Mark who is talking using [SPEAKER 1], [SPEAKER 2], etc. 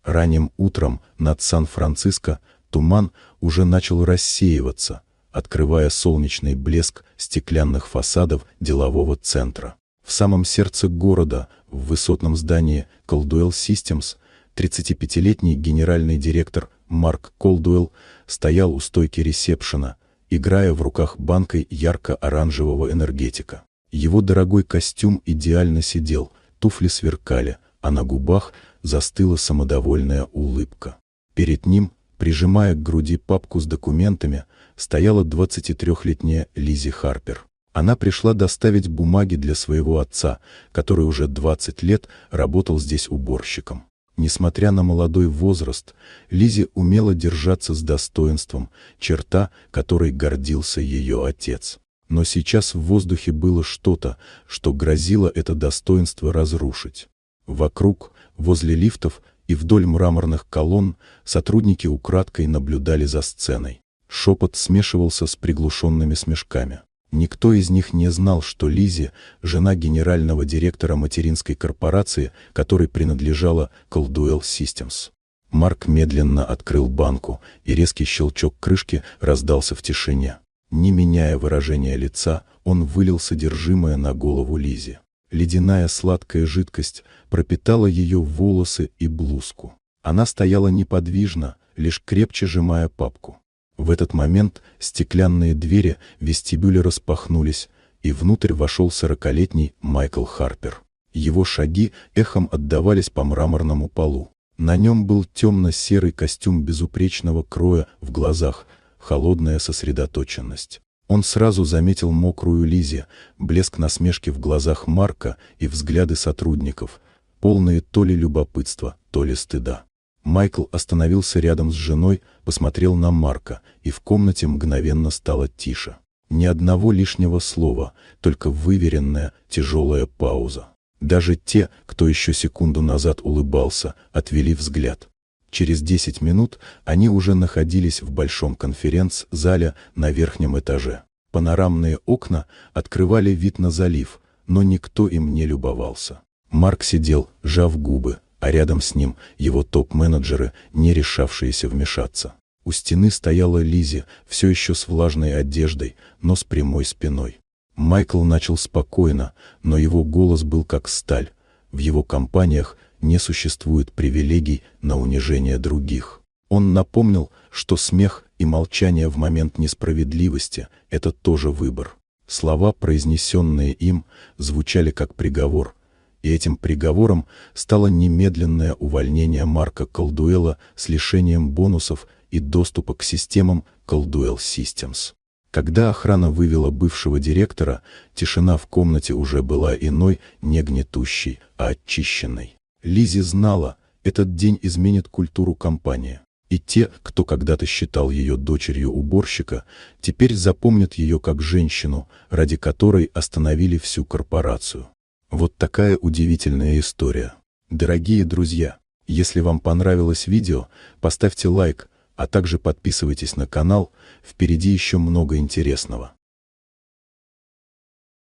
[SPEAKER 1] Ранним утром над Сан-Франциско туман уже начал рассеиваться, открывая солнечный блеск стеклянных фасадов делового центра. В самом сердце города, в высотном здании Caldwell Systems, 35-летний генеральный директор Марк Колдуэлл стоял у стойки ресепшена, играя в руках банкой ярко-оранжевого энергетика. Его дорогой костюм идеально сидел, туфли сверкали, а на губах застыла самодовольная улыбка. Перед ним, прижимая к груди папку с документами, стояла 23-летняя Лиззи Харпер. Она пришла доставить бумаги для своего отца, который уже 20 лет работал здесь уборщиком. Несмотря на молодой возраст, Лиззи умела держаться с достоинством, черта, которой гордился ее отец. Но сейчас в воздухе было что-то, что грозило это достоинство разрушить. Вокруг, возле лифтов и вдоль мраморных колонн сотрудники украдкой наблюдали за сценой. Шепот смешивался с приглушенными смешками. Никто из них не знал, что Лиззи – жена генерального директора материнской корпорации, которой принадлежала Caldwell Systems. Марк медленно открыл банку, и резкий щелчок крышки раздался в тишине. Не меняя выражения лица, он вылил содержимое на голову Лиззи. Ледяная сладкая жидкость пропитала ее волосы и блузку. Она стояла неподвижно, лишь крепче сжимая папку. В этот момент стеклянные двери вестибюля распахнулись, и внутрь вошел 40-летний Майкл Харпер. Его шаги эхом отдавались по мраморному полу. На нем был темно-серый костюм безупречного кроя, в глазах холодная сосредоточенность. Он сразу заметил мокрую Лиззи, блеск насмешки в глазах Марка и взгляды сотрудников, полные то ли любопытства, то ли стыда. Майкл остановился рядом с женой, посмотрел на Марка, и в комнате мгновенно стало тише. Ни одного лишнего слова, только выверенная, тяжелая пауза. Даже те, кто еще секунду назад улыбался, отвели взгляд. Через 10 минут они уже находились в большом конференц-зале на верхнем этаже. Панорамные окна открывали вид на залив, но никто им не любовался. Марк сидел, сжав губы, а рядом с ним его топ-менеджеры, не решавшиеся вмешаться. У стены стояла Лиззи, все еще с влажной одеждой, но с прямой спиной. Майкл начал спокойно, но его голос был как сталь. В его компаниях не существует привилегий на унижение других. Он напомнил, что смех и молчание в момент несправедливости – это тоже выбор. Слова, произнесенные им, звучали как приговор, и этим приговором стало немедленное увольнение Марка Колдуэлла с лишением бонусов и доступа к системам Caldwell Systems. Когда охрана вывела бывшего директора, тишина в комнате уже была иной, не гнетущей, а очищенной. Лиззи знала, этот день изменит культуру компании. И те, кто когда-то считал ее дочерью уборщика, теперь запомнят ее как женщину, ради которой остановили всю корпорацию. Вот такая удивительная история. Дорогие друзья, если вам понравилось видео, поставьте лайк, а также подписывайтесь на канал, впереди еще много интересного.